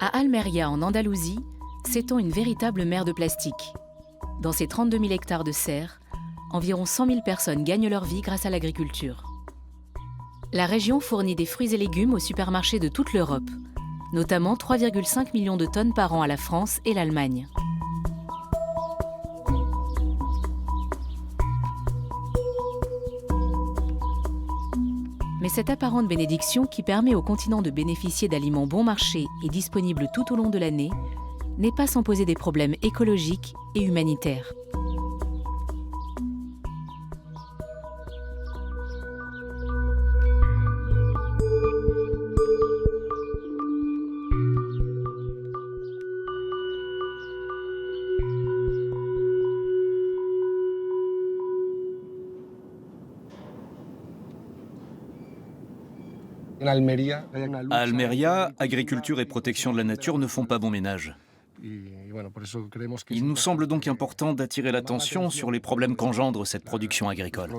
À Almeria, en Andalousie, s'étend une véritable mer de plastique. Dans ces 32 000 hectares de serre, environ 100 000 personnes gagnent leur vie grâce à l'agriculture. La région fournit des fruits et légumes aux supermarchés de toute l'Europe, notamment 3,5 millions de tonnes par an à la France et l'Allemagne. Mais cette apparente bénédiction qui permet au continent de bénéficier d'aliments bon marché et disponibles tout au long de l'année n'est pas sans poser des problèmes écologiques et humanitaires. À Almeria, agriculture et protection de la nature ne font pas bon ménage. Il nous semble donc important d'attirer l'attention sur les problèmes qu'engendre cette production agricole.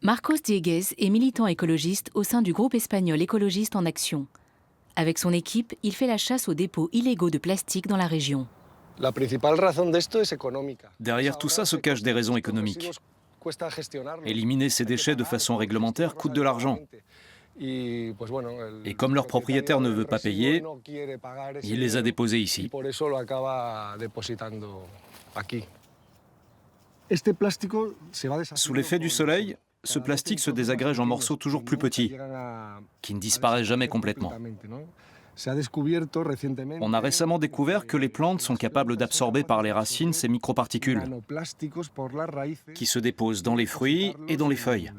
Marcos Dieguez est militant écologiste au sein du groupe espagnol Écologistes en Action. Avec son équipe, il fait la chasse aux dépôts illégaux de plastique dans la région. Derrière tout ça se cachent des raisons économiques. Éliminer ces déchets de façon réglementaire coûte de l'argent. Et comme leur propriétaire ne veut pas payer, il les a déposés ici. Sous l'effet du soleil, ce plastique se désagrège en morceaux toujours plus petits, qui ne disparaissent jamais complètement. On a récemment découvert que les plantes sont capables d'absorber par les racines ces microparticules, qui se déposent dans les fruits et dans les feuilles.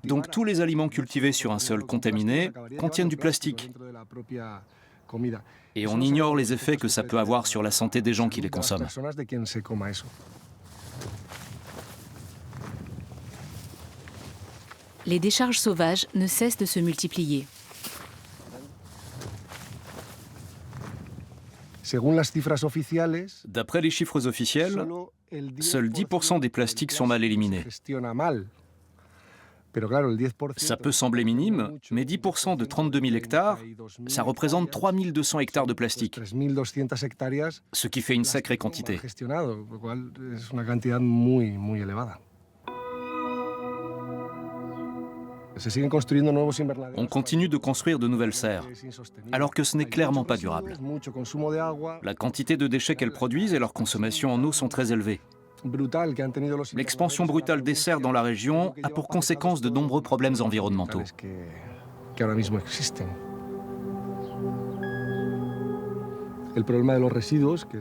Donc tous les aliments cultivés sur un sol contaminé contiennent du plastique. Et on ignore les effets que ça peut avoir sur la santé des gens qui les consomment. Les décharges sauvages ne cessent de se multiplier. D'après les chiffres officiels, seuls 10% des plastiques sont mal éliminés. Ça peut sembler minime, mais 10% de 32 000 hectares, ça représente 3 200 hectares de plastique, ce qui fait une sacrée quantité. On continue de construire de nouvelles serres, alors que ce n'est clairement pas durable. La quantité de déchets qu'elles produisent et leur consommation en eau sont très élevées. L'expansion brutale des serres dans la région a pour conséquence de nombreux problèmes environnementaux.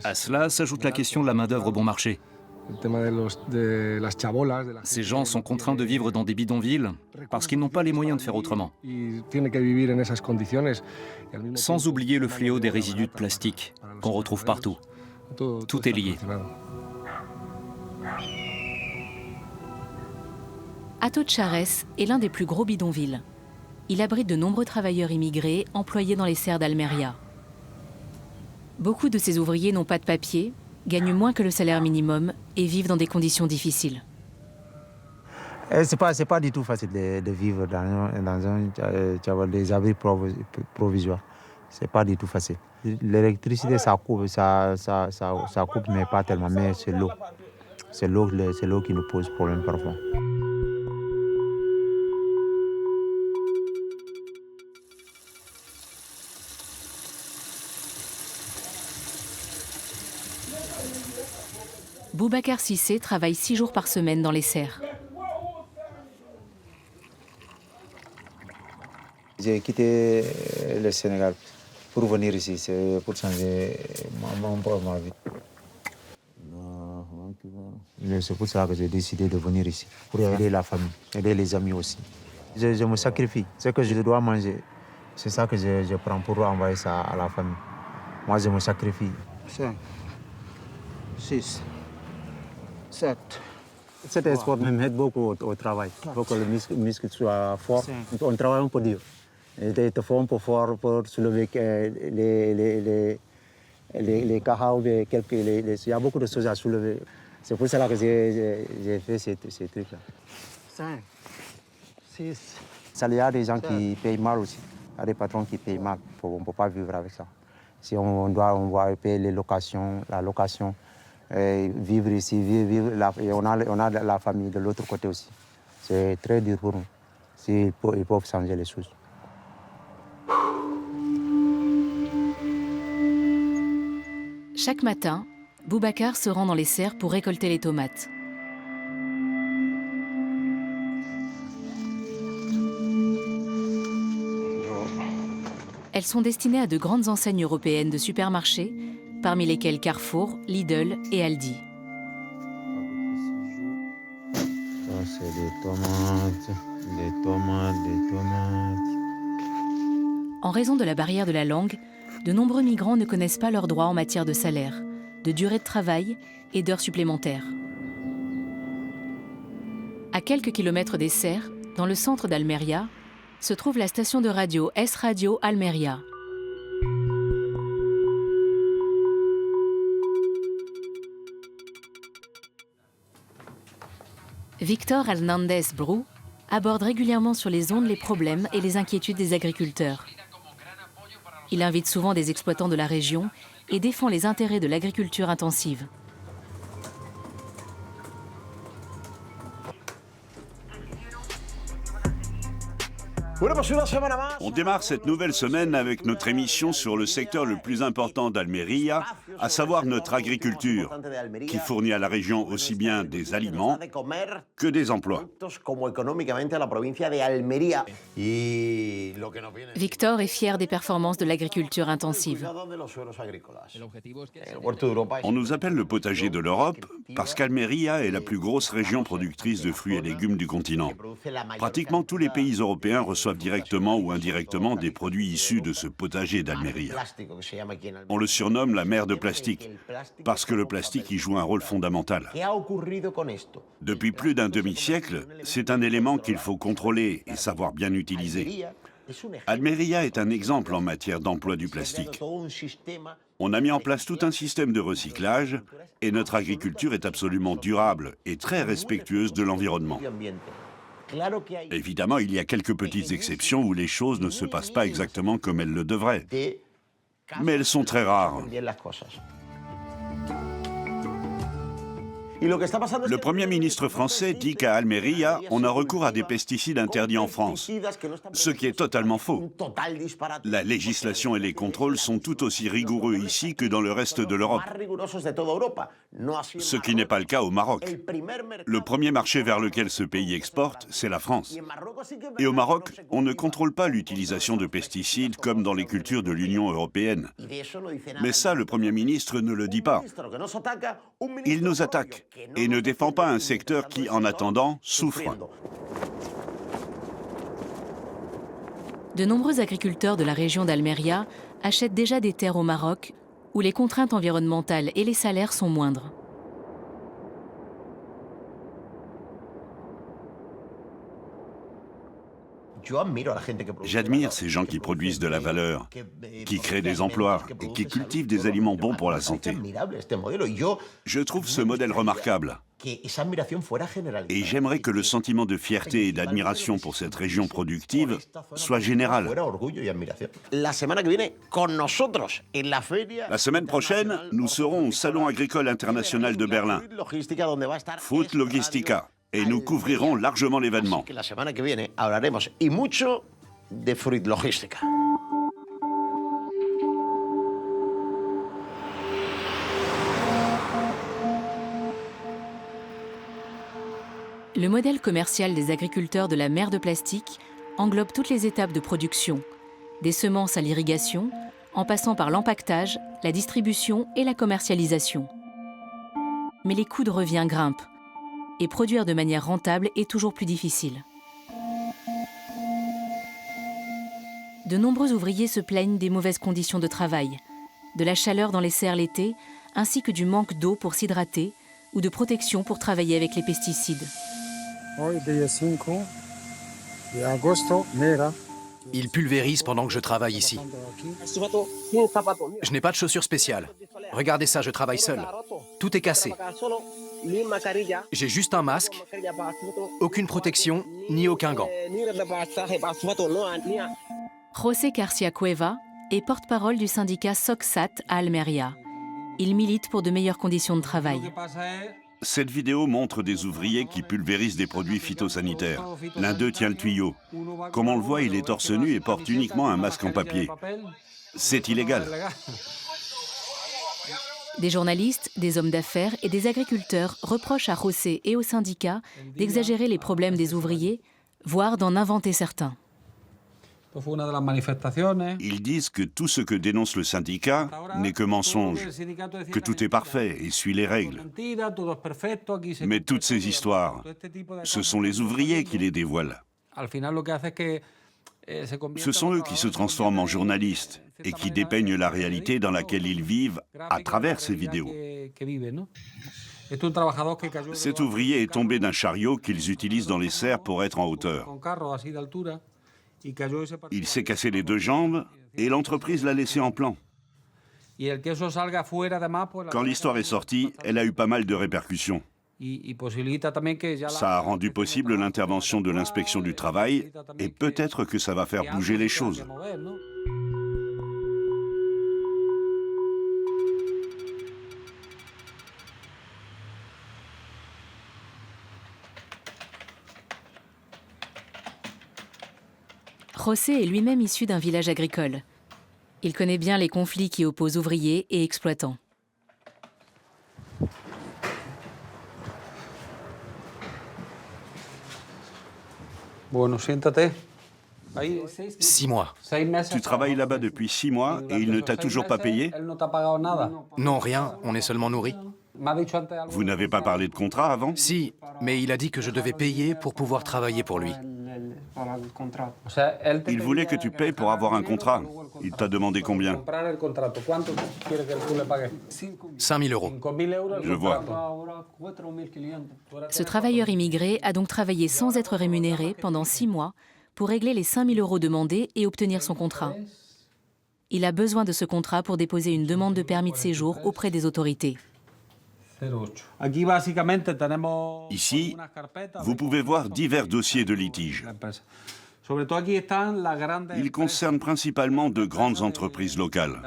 À cela s'ajoute la question de la main-d'œuvre bon marché. Ces gens sont contraints de vivre dans des bidonvilles parce qu'ils n'ont pas les moyens de faire autrement. Sans oublier le fléau des résidus de plastique qu'on retrouve partout. Tout est lié. Hato de Chares est l'un des plus gros bidonvilles. Il abrite de nombreux travailleurs immigrés employés dans les serres d'Almeria. Beaucoup de ces ouvriers n'ont pas de papier, gagnent moins que le salaire minimum et vivent dans des conditions difficiles. C'est pas du tout facile de vivre dans des abris provisoires. C'est pas du tout facile. L'électricité, ça coupe, mais pas tellement. Mais c'est l'eau. C'est l'eau qui nous pose problème parfois. Boubacar Cissé travaille 6 jours par semaine dans les serres. J'ai quitté le Sénégal pour venir ici, c'est pour changer ma vie. C'est pour ça que j'ai décidé de venir ici, pour aider la famille, aider les amis aussi. Je me sacrifie. Ce que je dois manger, c'est ça que je prends pour envoyer ça à la famille. Moi, je me sacrifie. 5, 6, 7. Cet sport m'aide beaucoup au travail. Il faut que le muscle soit fort. On travaille un peu dur. Il faut un peu fort pour soulever les cacao, il y a beaucoup de choses à soulever. C'est pour cela que j'ai fait ces trucs-là. 5, 6. Il y a des gens qui payent mal aussi. Il y a des patrons qui payent mal. On ne peut pas vivre avec ça. Si on doit payer la location, vivre ici, et on a la famille de l'autre côté aussi. C'est très dur pour nous. Ils peuvent changer les choses. Chaque matin, Boubacar se rend dans les serres pour récolter les tomates. Elles sont destinées à de grandes enseignes européennes de supermarchés, parmi lesquelles Carrefour, Lidl et Aldi. Ça, c'est des tomates. En raison de la barrière de la langue, de nombreux migrants ne connaissent pas leurs droits en matière de salaire, de durée de travail et d'heures supplémentaires. À quelques kilomètres des serres, dans le centre d'Almeria, se trouve la station de radio Es Radio Almeria. Victor Hernández Bru aborde régulièrement sur les ondes les problèmes et les inquiétudes des agriculteurs. Il invite souvent des exploitants de la région et défend les intérêts de l'agriculture intensive. On démarre cette nouvelle semaine avec notre émission sur le secteur le plus important d'Almeria, à savoir notre agriculture, qui fournit à la région aussi bien des aliments que des emplois. Victor est fier des performances de l'agriculture intensive. On nous appelle le potager de l'Europe parce qu'Almeria est la plus grosse région productrice de fruits et légumes du continent. Pratiquement tous les pays européens reçoivent directement ou indirectement des produits issus de ce potager d'Almeria. On le surnomme la mer de plastique, parce que le plastique y joue un rôle fondamental. Depuis plus d'un demi-siècle, c'est un élément qu'il faut contrôler et savoir bien utiliser. Almeria est un exemple en matière d'emploi du plastique. On a mis en place tout un système de recyclage et notre agriculture est absolument durable et très respectueuse de l'environnement. Évidemment, il y a quelques petites exceptions où les choses ne se passent pas exactement comme elles le devraient. Mais elles sont très rares. Le Premier ministre français dit qu'à Almeria, on a recours à des pesticides interdits en France, ce qui est totalement faux. La législation et les contrôles sont tout aussi rigoureux ici que dans le reste de l'Europe, ce qui n'est pas le cas au Maroc. Le premier marché vers lequel ce pays exporte, c'est la France. Et au Maroc, on ne contrôle pas l'utilisation de pesticides comme dans les cultures de l'Union européenne. Mais ça, le Premier ministre ne le dit pas. Il nous attaque et ne défend pas un secteur qui, en attendant, souffre. De nombreux agriculteurs de la région d'Almeria achètent déjà des terres au Maroc, où les contraintes environnementales et les salaires sont moindres. J'admire ces gens qui produisent de la valeur, qui créent des emplois et qui cultivent des aliments bons pour la santé. Je trouve ce modèle remarquable. Et j'aimerais que le sentiment de fierté et d'admiration pour cette région productive soit général. La semaine prochaine, nous serons au Salon agricole international de Berlin, Fruit Logistica, et nous couvrirons largement l'événement. Le modèle commercial des agriculteurs de la mer de plastique englobe toutes les étapes de production, des semences à l'irrigation, en passant par l'empaquetage, la distribution et la commercialisation. Mais les coûts de revient grimpent, et produire de manière rentable est toujours plus difficile. De nombreux ouvriers se plaignent des mauvaises conditions de travail, de la chaleur dans les serres l'été, ainsi que du manque d'eau pour s'hydrater ou de protection pour travailler avec les pesticides. Il pulvérise pendant que je travaille ici. Je n'ai pas de chaussures spéciales. Regardez ça, je travaille seul. Tout est cassé. J'ai juste un masque, aucune protection, ni aucun gant. José García Cueva est porte-parole du syndicat SOCSAT à Almeria. Il milite pour de meilleures conditions de travail. Cette vidéo montre des ouvriers qui pulvérisent des produits phytosanitaires. L'un d'eux tient le tuyau. Comme on le voit, il est torse nu et porte uniquement un masque en papier. C'est illégal. Des journalistes, des hommes d'affaires et des agriculteurs reprochent à José et au syndicat d'exagérer les problèmes des ouvriers, voire d'en inventer certains. Ils disent que tout ce que dénonce le syndicat n'est que mensonge, que tout est parfait et suit les règles. Mais toutes ces histoires, ce sont les ouvriers qui les dévoilent. Ce sont eux qui se transforment en journalistes et qui dépeignent la réalité dans laquelle ils vivent à travers ces vidéos. Cet ouvrier est tombé d'un chariot qu'ils utilisent dans les serres pour être en hauteur. Il s'est cassé les 2 jambes et l'entreprise l'a laissé en plan. Quand l'histoire est sortie, elle a eu pas mal de répercussions. Ça a rendu possible l'intervention de l'inspection du travail et peut-être que ça va faire bouger les choses. José est lui-même issu d'un village agricole. Il connaît bien les conflits qui opposent ouvriers et exploitants. Bueno, siéntate. 6 mois. Tu travailles là-bas depuis 6 mois et il ne t'a toujours pas payé? Non, rien, on est seulement nourris. Vous n'avez pas parlé de contrat avant? Si, mais il a dit que je devais payer pour pouvoir travailler pour lui. Il voulait que tu payes pour avoir un contrat. Il t'a demandé combien? 5 000 euros. Je vois. Ce travailleur immigré a donc travaillé sans être rémunéré pendant 6 mois pour régler les 5 000 euros demandés et obtenir son contrat. Il a besoin de ce contrat pour déposer une demande de permis de séjour auprès des autorités. Ici, vous pouvez voir divers dossiers de litige. Ils concernent principalement de grandes entreprises locales,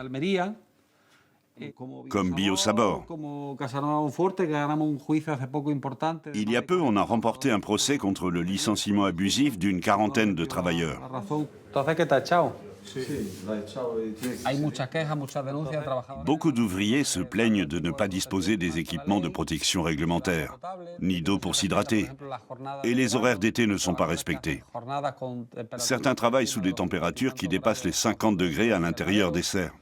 comme Biosabor. Il y a peu, on a remporté un procès contre le licenciement abusif d'une 40aine de travailleurs. Beaucoup d'ouvriers se plaignent de ne pas disposer des équipements de protection réglementaires, ni d'eau pour s'hydrater, et les horaires d'été ne sont pas respectés. Certains travaillent sous des températures qui dépassent les 50 degrés à l'intérieur des serres.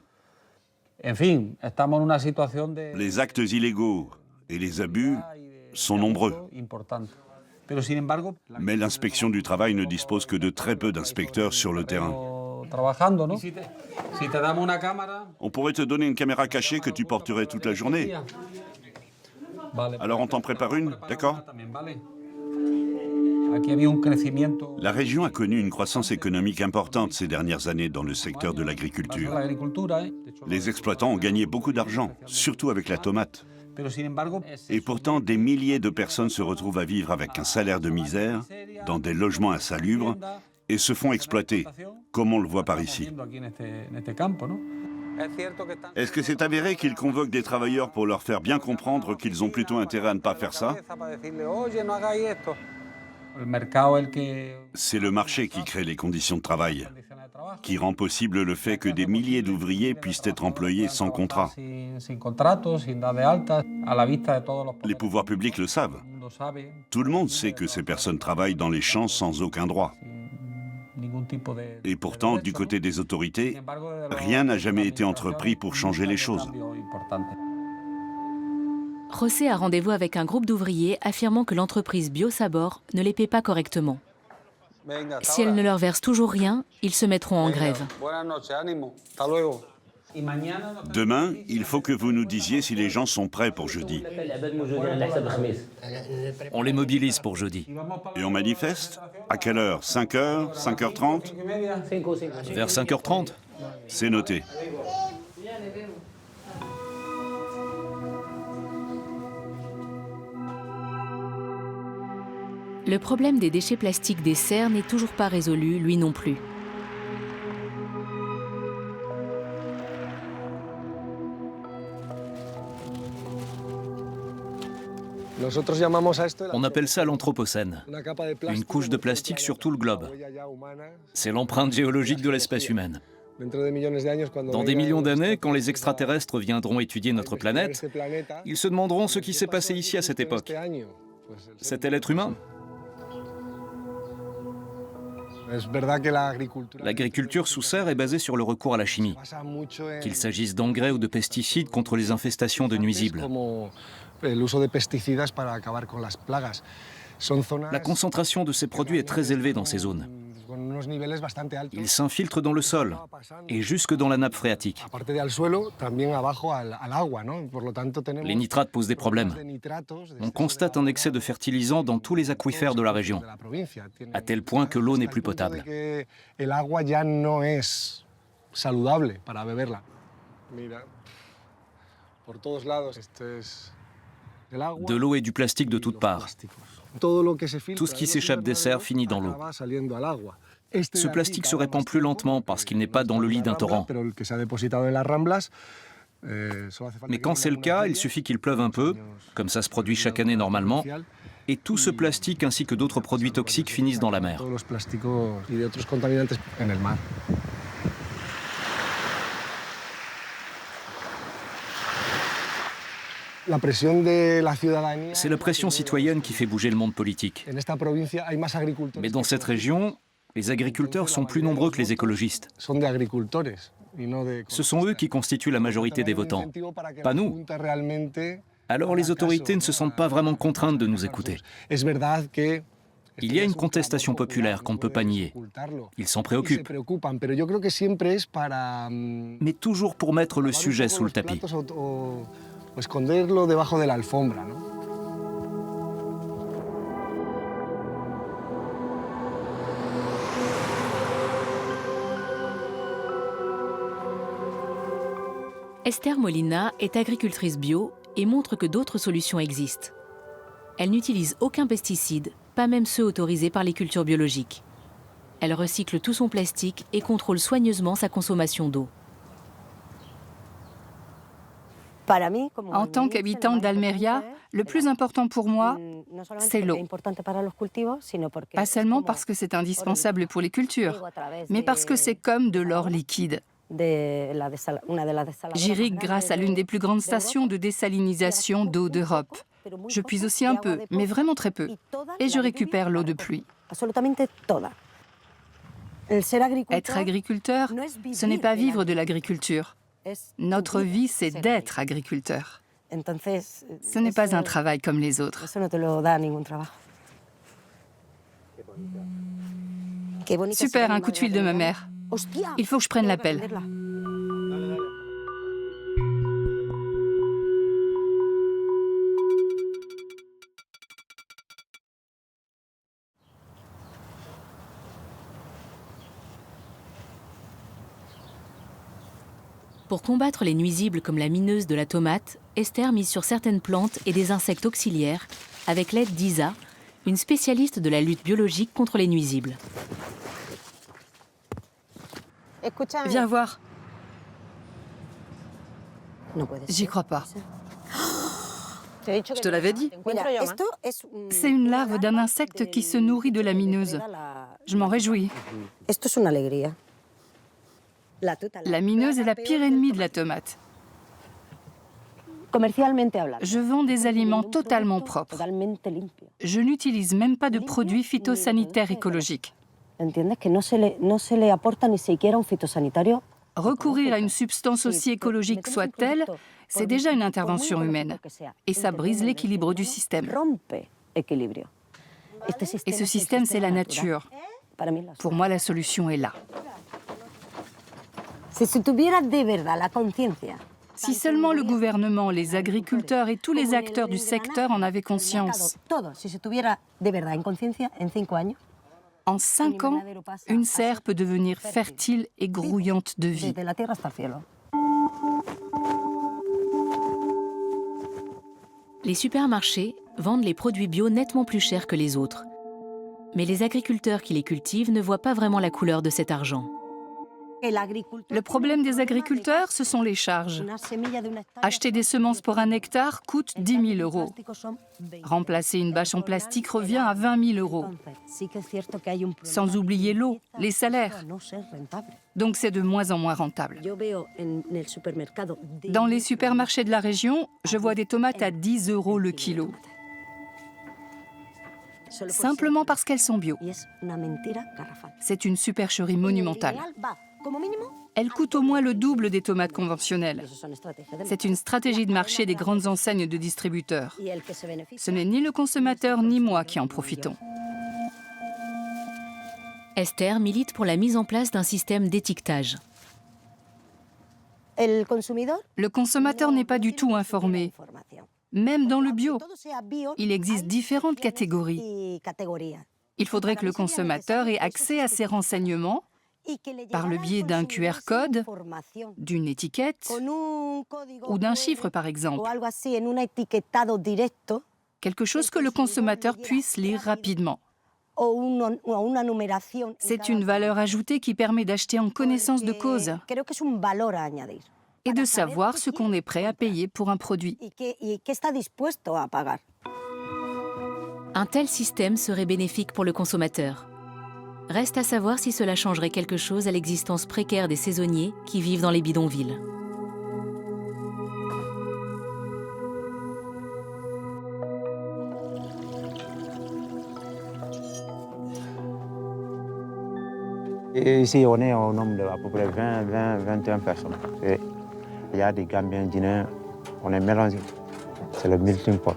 Les actes illégaux et les abus sont nombreux. Mais l'inspection du travail ne dispose que de très peu d'inspecteurs sur le terrain. On pourrait te donner une caméra cachée que tu porterais toute la journée. Alors on t'en prépare une, d'accord? La région a connu une croissance économique importante ces dernières années dans le secteur de l'agriculture. Les exploitants ont gagné beaucoup d'argent, surtout avec la tomate. Et pourtant, des milliers de personnes se retrouvent à vivre avec un salaire de misère, dans des logements insalubres, et se font exploiter, comme on le voit par ici. Est-ce que c'est avéré qu'ils convoquent des travailleurs pour leur faire bien comprendre qu'ils ont plutôt intérêt à ne pas faire ça? C'est le marché qui crée les conditions de travail, qui rend possible le fait que des milliers d'ouvriers puissent être employés sans contrat. Les pouvoirs publics le savent. Tout le monde sait que ces personnes travaillent dans les champs sans aucun droit. Et pourtant, du côté des autorités, rien n'a jamais été entrepris pour changer les choses. José a rendez-vous avec un groupe d'ouvriers affirmant que l'entreprise Biosabor ne les paie pas correctement. Si elle ne leur verse toujours rien, ils se mettront en grève. Demain, il faut que vous nous disiez si les gens sont prêts pour jeudi. On les mobilise pour jeudi. Et on manifeste? À quelle heure? 5h? 5h30? Vers 5h30. C'est noté. Le problème des déchets plastiques des serres n'est toujours pas résolu, lui non plus. On appelle ça l'Anthropocène, une couche de plastique sur tout le globe. C'est l'empreinte géologique de l'espèce humaine. Dans des millions d'années, quand les extraterrestres viendront étudier notre planète, ils se demanderont ce qui s'est passé ici à cette époque. C'était l'être humain? L'agriculture sous serre est basée sur le recours à la chimie, qu'il s'agisse d'engrais ou de pesticides contre les infestations de nuisibles. La concentration de ces produits est très élevée dans ces zones. Ils s'infiltrent dans le sol et jusque dans la nappe phréatique. Les nitrates posent des problèmes. On constate un excès de fertilisants dans tous les aquifères de la région, à tel point que l'eau n'est plus potable. De l'eau et du plastique de toutes parts. Tout ce qui s'échappe des serres finit dans l'eau. Ce plastique se répand plus lentement parce qu'il n'est pas dans le lit d'un torrent. Mais quand c'est le cas, il suffit qu'il pleuve un peu, comme ça se produit chaque année normalement, et tout ce plastique ainsi que d'autres produits toxiques finissent dans la mer. C'est la pression citoyenne qui fait bouger le monde politique. Mais dans cette région, les agriculteurs sont plus nombreux que les écologistes. Ce sont eux qui constituent la majorité des votants, pas nous. Alors les autorités ne se sentent pas vraiment contraintes de nous écouter. Il y a une contestation populaire qu'on ne peut pas nier. Ils s'en préoccupent. Mais toujours pour mettre le sujet sous le tapis. Esther Molina est agricultrice bio et montre que d'autres solutions existent. Elle n'utilise aucun pesticide, pas même ceux autorisés par les cultures biologiques. Elle recycle tout son plastique et contrôle soigneusement sa consommation d'eau. En tant qu'habitante d'Almeria, le plus important pour moi, c'est l'eau. Pas seulement parce que c'est indispensable pour les cultures, mais parce que c'est comme de l'or liquide. J'irrigue grâce à l'une des plus grandes stations de désalinisation d'eau d'Europe. Je puise aussi un peu, mais vraiment très peu, et je récupère l'eau de pluie. Être agriculteur, ce n'est pas vivre de l'agriculture. Notre vie, c'est d'être agriculteur. Ce n'est pas un travail comme les autres. Super, un coup de fil de ma mère. Il faut que je prenne l'appel. Pour combattre les nuisibles comme la mineuse de la tomate, Esther mise sur certaines plantes et des insectes auxiliaires avec l'aide d'Isa, une spécialiste de la lutte biologique contre les nuisibles. Viens voir. J'y crois pas. Je te l'avais dit. C'est une larve d'un insecte qui se nourrit de la mineuse. Je m'en réjouis. La mineuse est la pire ennemie de la tomate. Je vends des aliments totalement propres. Je n'utilise même pas de produits phytosanitaires écologiques. Recourir à une substance aussi écologique soit-elle, c'est déjà une intervention humaine. Et ça brise l'équilibre du système. Et ce système, c'est la nature. Pour moi, la solution est là. Si seulement le gouvernement, les agriculteurs et tous les acteurs du secteur en avaient conscience. En 5 ans, une serre peut devenir fertile et grouillante de vie. Les supermarchés vendent les produits bio nettement plus chers que les autres. Mais les agriculteurs qui les cultivent ne voient pas vraiment la couleur de cet argent. Le problème des agriculteurs, ce sont les charges. Acheter des semences pour 1 hectare coûte 10 000 €. Remplacer une bâche en plastique revient à 20 000 €. Sans oublier l'eau, les salaires. Donc c'est de moins en moins rentable. Dans les supermarchés de la région, je vois des tomates à 10 € le kilo. Simplement parce qu'elles sont bio. C'est une supercherie monumentale. Elles coûtent au moins le double des tomates conventionnelles. C'est une stratégie de marché des grandes enseignes de distributeurs. Ce n'est ni le consommateur ni moi qui en profitons. Esther milite pour la mise en place d'un système d'étiquetage. Le consommateur n'est pas du tout informé. Même dans le bio, il existe différentes catégories. Il faudrait que le consommateur ait accès à ces renseignements par le biais d'un QR code, d'une étiquette ou d'un chiffre, par exemple. Quelque chose que le consommateur puisse lire rapidement. C'est une valeur ajoutée qui permet d'acheter en connaissance de cause et de savoir ce qu'on est prêt à payer pour un produit. Un tel système serait bénéfique pour le consommateur. Reste à savoir si cela changerait quelque chose à l'existence précaire des saisonniers qui vivent dans les bidonvilles. Et ici, on est au nombre d'à peu près 21 personnes. Et il y a des Gambiens, Guinéens, on est mélangés. C'est le melting pot.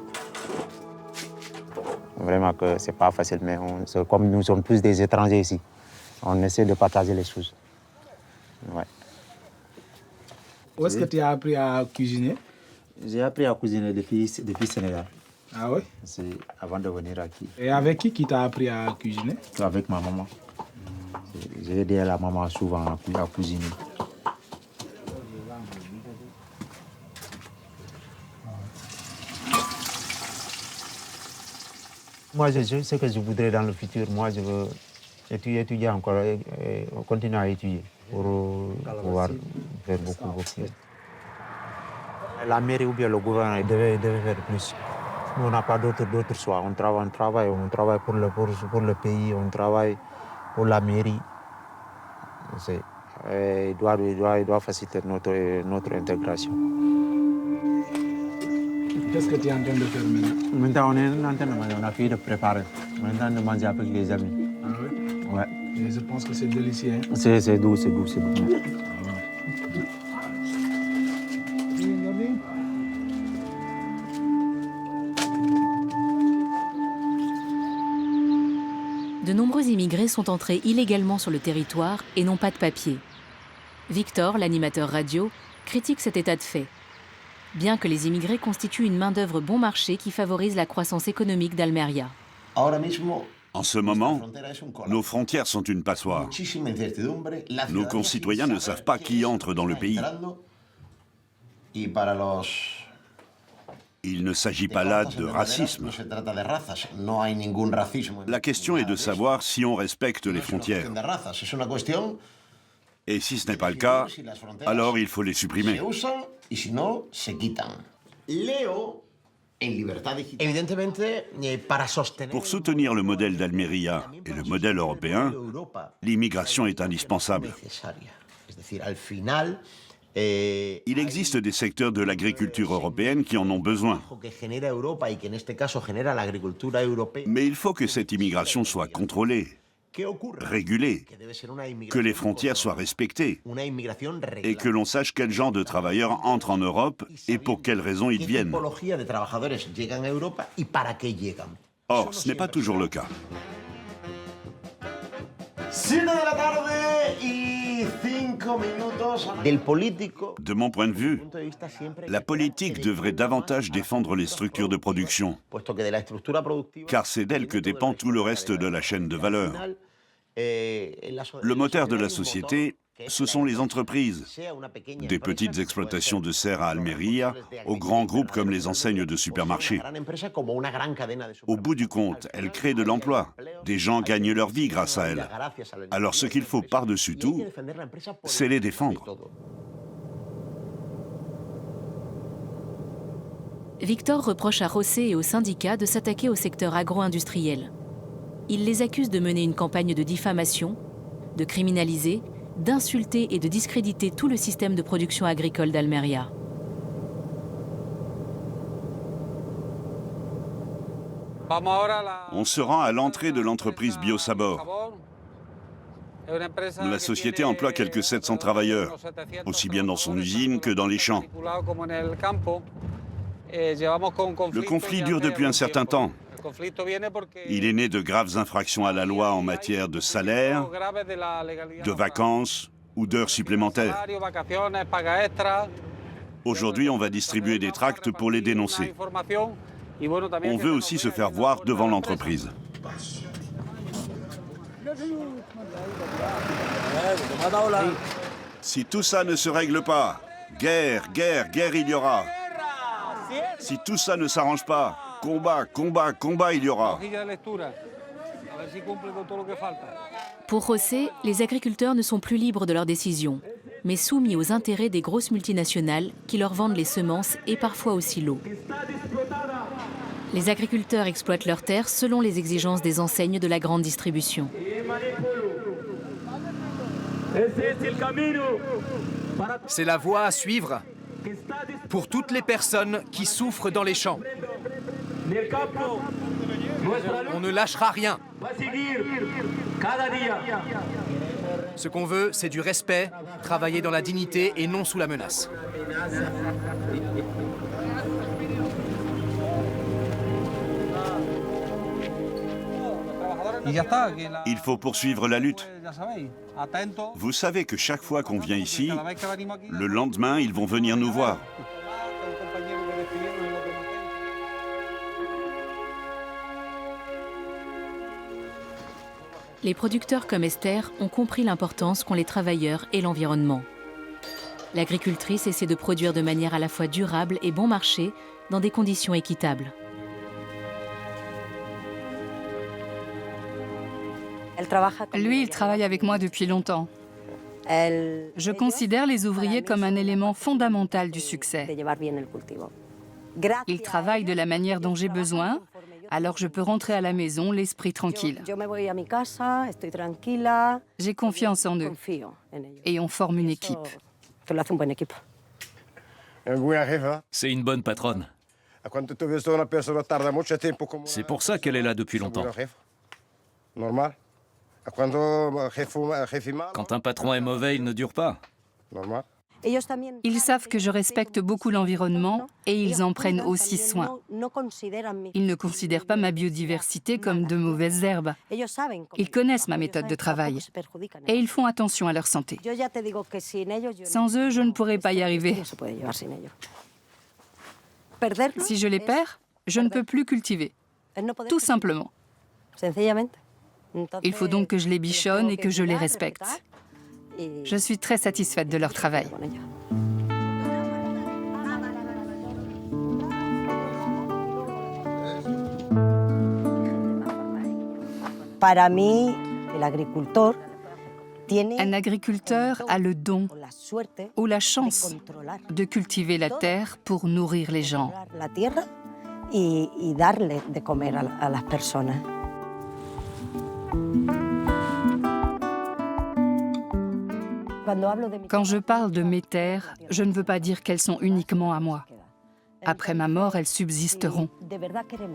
Vraiment que c'est pas facile, mais comme nous sommes tous des étrangers ici, on essaie de partager les choses. Ouais. Où est-ce que tu as appris à cuisiner? J'ai appris à cuisiner depuis Sénégal. Ah oui? C'est avant de venir ici. Et avec qui t'a appris à cuisiner? Avec ma maman. J'ai aidé la maman souvent à cuisiner. Moi, ce que je voudrais dans le futur, moi, je veux étudier encore et continuer à étudier pour pouvoir faire beaucoup. La mairie ou bien le gouvernement devait faire plus. Nous, on n'a pas d'autre choix. On travaille pour le pays, on travaille pour la mairie. Il doit faciliter notre intégration. Qu'est-ce que tu es en train de faire maintenant? Maintenant, on est en train de manger, on a fini de préparer. On est en train de manger avec les amis. Ah oui? Ouais. Et je pense que c'est délicieux. Hein? C'est doux. De nombreux immigrés sont entrés illégalement sur le territoire et n'ont pas de papier. Victor, l'animateur radio, critique cet état de fait. Bien que les immigrés constituent une main-d'œuvre bon marché qui favorise la croissance économique d'Almeria. En ce moment, nos frontières sont une passoire. Nos concitoyens ne savent pas qui entre dans le pays. Il ne s'agit pas là de racisme. La question est de savoir si on respecte les frontières. Et si ce n'est pas le cas, alors il faut les supprimer. Pour soutenir le modèle d'Almeria et le modèle européen, l'immigration est indispensable. Il existe des secteurs de l'agriculture européenne qui en ont besoin. Mais il faut que cette immigration soit contrôlée, régulée, que les frontières soient respectées et que l'on sache quel genre de travailleurs entrent en Europe et pour quelles raisons ils viennent. Or, ce n'est pas toujours le cas. De mon point de vue, la politique devrait davantage défendre les structures de production, car c'est d'elles que dépend tout le reste de la chaîne de valeur. Le moteur de la société, ce sont les entreprises, des petites exploitations de serre à Almería, aux grands groupes comme les enseignes de supermarchés. Au bout du compte, elles créent de l'emploi. Des gens gagnent leur vie grâce à elles. Alors ce qu'il faut par-dessus tout, c'est les défendre. Victor reproche à José et aux syndicats de s'attaquer au secteur agro-industriel. Il les accuse de mener une campagne de diffamation, de criminaliser, d'insulter et de discréditer tout le système de production agricole d'Almería. On se rend à l'entrée de l'entreprise Biosabor. La société emploie quelques 700 travailleurs, aussi bien dans son usine que dans les champs. Le conflit dure depuis un certain temps. Il est né de graves infractions à la loi en matière de salaire, de vacances ou d'heures supplémentaires. Aujourd'hui, on va distribuer des tracts pour les dénoncer. On veut aussi se faire voir devant l'entreprise. Si tout ça ne se règle pas, guerre, guerre, guerre il y aura. Si tout ça ne s'arrange pas, combat, combat, combat il y aura. Pour José, les agriculteurs ne sont plus libres de leurs décisions, mais soumis aux intérêts des grosses multinationales qui leur vendent les semences et parfois aussi l'eau. Les agriculteurs exploitent leurs terres selon les exigences des enseignes de la grande distribution. C'est la voie à suivre pour toutes les personnes qui souffrent dans les champs. On ne lâchera rien. Ce qu'on veut, c'est du respect, travailler dans la dignité et non sous la menace. Il faut poursuivre la lutte. Vous savez que chaque fois qu'on vient ici, le lendemain, ils vont venir nous voir. Les producteurs comme Esther ont compris l'importance qu'ont les travailleurs et l'environnement. L'agricultrice essaie de produire de manière à la fois durable et bon marché dans des conditions équitables. Lui, il travaille avec moi depuis longtemps. Je considère les ouvriers comme un élément fondamental du succès. Ils travaillent de la manière dont j'ai besoin, alors je peux rentrer à la maison l'esprit tranquille. J'ai confiance en eux et on forme une équipe. C'est une bonne patronne. C'est pour ça qu'elle est là depuis longtemps. Quand un patron est mauvais, il ne dure pas. Ils savent que je respecte beaucoup l'environnement et ils en prennent aussi soin. Ils ne considèrent pas ma biodiversité comme de mauvaises herbes. Ils connaissent ma méthode de travail et ils font attention à leur santé. Sans eux, je ne pourrais pas y arriver. Si je les perds, je ne peux plus cultiver. Tout simplement. Il faut donc que je les bichonne et que je les respecte. Je suis très satisfaite de leur travail. Un agriculteur a le don ou la chance de cultiver la terre pour nourrir les gens. Quand je parle de mes terres, je ne veux pas dire qu'elles sont uniquement à moi. Après ma mort, elles subsisteront.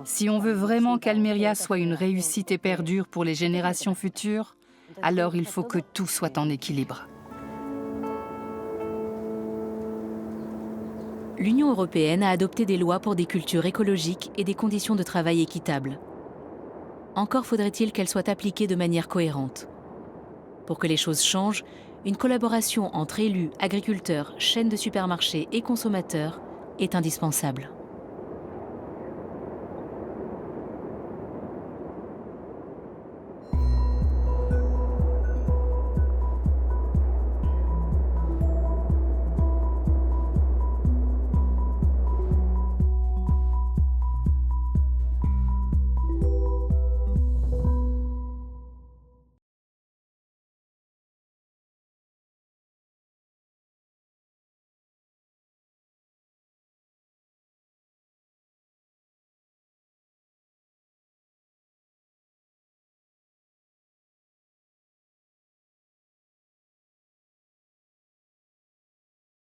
Si on veut vraiment qu'Almería soit une réussite et perdure pour les générations futures, alors il faut que tout soit en équilibre. L'Union européenne a adopté des lois pour des cultures écologiques et des conditions de travail équitables. Encore faudrait-il qu'elles soient appliquées de manière cohérente. Pour que les choses changent, une collaboration entre élus, agriculteurs, chaînes de supermarchés et consommateurs est indispensable.